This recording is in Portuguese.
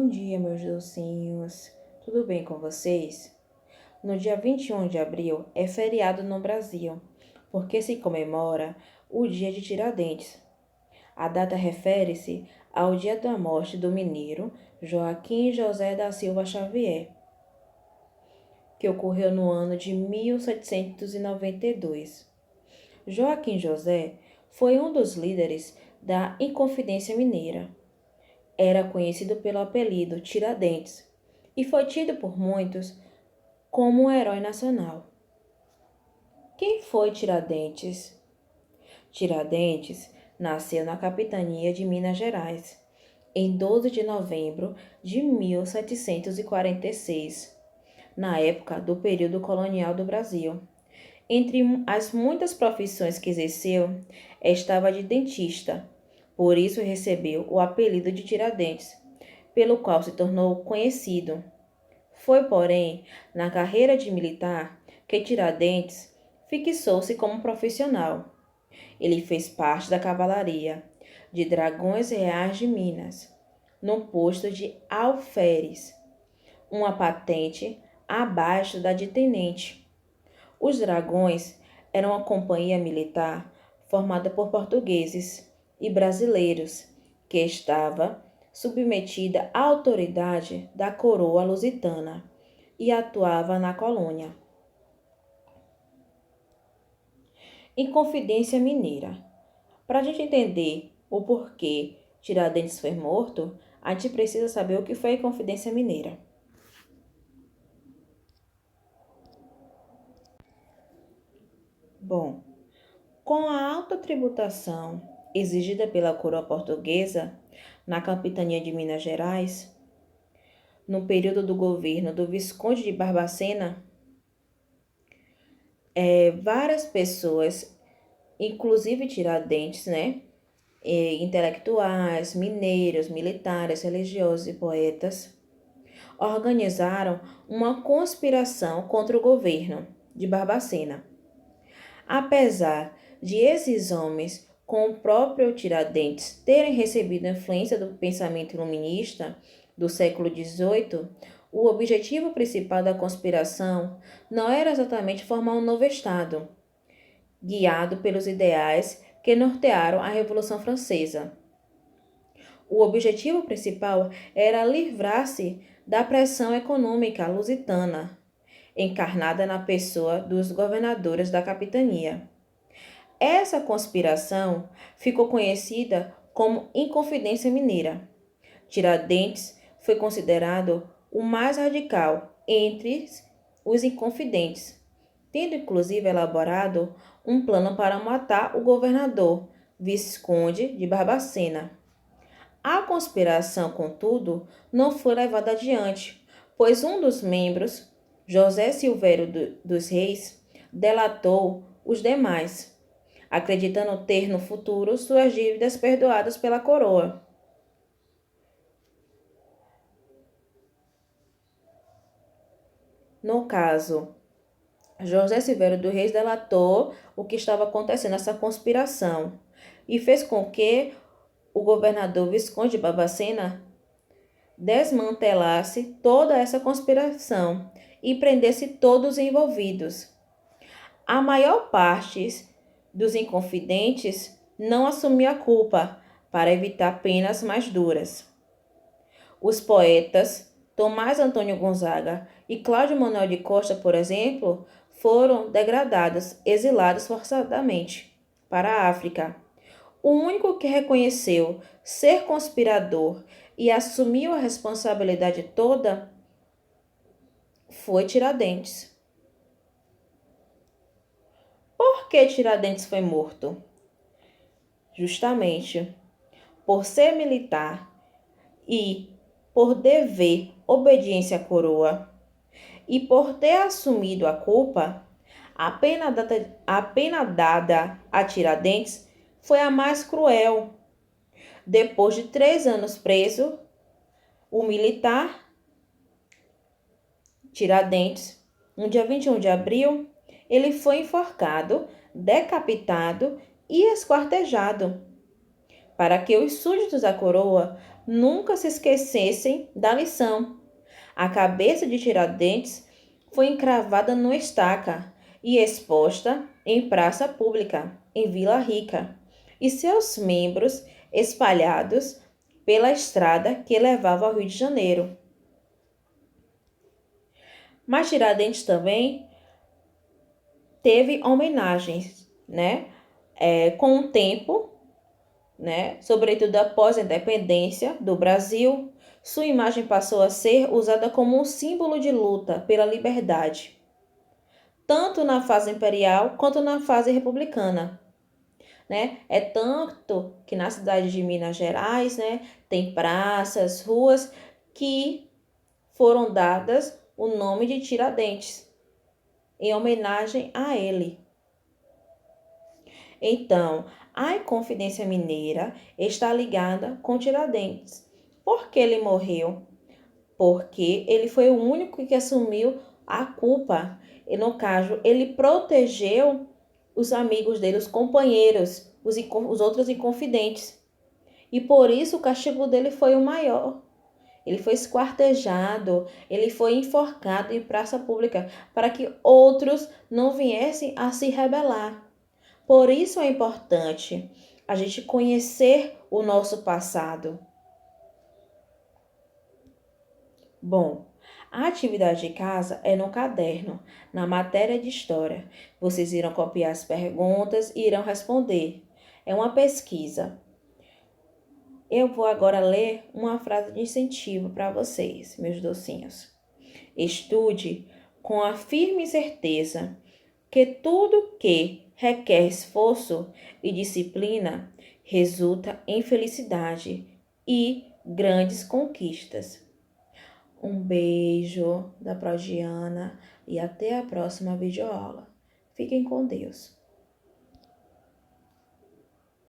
Bom dia, meus docinhos. Tudo bem com vocês? No dia 21 de abril é feriado no Brasil, porque se comemora o Dia de Tiradentes. A data refere-se ao dia da morte do mineiro Joaquim José da Silva Xavier, que ocorreu no ano de 1792. Joaquim José foi um dos líderes da Inconfidência Mineira. Era conhecido pelo apelido Tiradentes e foi tido por muitos como um herói nacional. Quem foi Tiradentes? Tiradentes nasceu na capitania de Minas Gerais, em 12 de novembro de 1746, na época do período colonial do Brasil. Entre as muitas profissões que exerceu, estava de dentista. Por isso recebeu o apelido de Tiradentes, pelo qual se tornou conhecido. Foi, porém, na carreira de militar que Tiradentes fixou-se como profissional. Ele fez parte da cavalaria de Dragões Reais de Minas, no posto de alferes, uma patente abaixo da de tenente. Os Dragões eram uma companhia militar formada por portugueses e brasileiros, que estava submetida à autoridade da coroa lusitana e atuava na colônia. Inconfidência Mineira. Para a gente entender o porquê Tiradentes foi morto, a gente precisa saber o que foi a Inconfidência Mineira. Bom, com a alta tributação exigida pela coroa portuguesa na capitania de Minas Gerais, no período do governo do Visconde de Barbacena, várias pessoas, inclusive Tiradentes, intelectuais, mineiros, militares, religiosos e poetas, organizaram uma conspiração contra o governo de Barbacena. Apesar de esses homens, com o próprio Tiradentes, terem recebido influência do pensamento iluminista do século XVIII, o objetivo principal da conspiração não era exatamente formar um novo Estado, guiado pelos ideais que nortearam a Revolução Francesa. O objetivo principal era livrar-se da pressão econômica lusitana, encarnada na pessoa dos governadores da capitania. Essa conspiração ficou conhecida como Inconfidência Mineira. Tiradentes foi considerado o mais radical entre os inconfidentes, tendo inclusive elaborado um plano para matar o governador Visconde de Barbacena. A conspiração, contudo, não foi levada adiante, pois um dos membros, José Silvério dos Reis, delatou os demais, acreditando ter no futuro suas dívidas perdoadas pela coroa. No caso, José Silvério dos Reis delatou o que estava acontecendo, essa conspiração, e fez com que o governador Visconde de Barbacena desmantelasse toda essa conspiração e prendesse todos os envolvidos. A maior parte dos inconfidentes não assumiu a culpa para evitar penas mais duras. Os poetas Tomás Antônio Gonzaga e Cláudio Manuel de Costa, por exemplo, foram degradados, exilados forçadamente para a África. O único que reconheceu ser conspirador e assumiu a responsabilidade toda foi Tiradentes. Por que Tiradentes foi morto? Justamente por ser militar e por dever obediência à coroa e por ter assumido a culpa, a pena dada a Tiradentes foi a mais cruel. Depois de 3 anos preso, o militar Tiradentes, no dia 21 de abril, ele foi enforcado, decapitado e esquartejado, para que os súditos da coroa nunca se esquecessem da lição. A cabeça de Tiradentes foi encravada numa estaca e exposta em praça pública, em Vila Rica, e seus membros espalhados pela estrada que levava ao Rio de Janeiro. Mas Tiradentes também teve homenagens, né? Com o tempo, né? Sobretudo após a independência do Brasil, sua imagem passou a ser usada como um símbolo de luta pela liberdade, tanto na fase imperial quanto na fase republicana, né? É tanto que na cidade de Minas Gerais, né, tem praças, ruas que foram dadas o nome de Tiradentes, em homenagem a ele. Então, a Inconfidência Mineira está ligada com Tiradentes. Por que ele morreu? Porque ele foi o único que assumiu a culpa. E, no caso, ele protegeu os amigos dele, os companheiros, os outros inconfidentes. E por isso o castigo dele foi o maior. Ele foi esquartejado, ele foi enforcado em praça pública para que outros não viessem a se rebelar. Por isso é importante a gente conhecer o nosso passado. Bom, a atividade de casa é no caderno, na matéria de história. Vocês irão copiar as perguntas e irão responder. É uma pesquisa. Eu vou agora ler uma frase de incentivo para vocês, meus docinhos. Estude com a firme certeza que tudo que requer esforço e disciplina resulta em felicidade e grandes conquistas. Um beijo da Prodiana e até a próxima videoaula. Fiquem com Deus.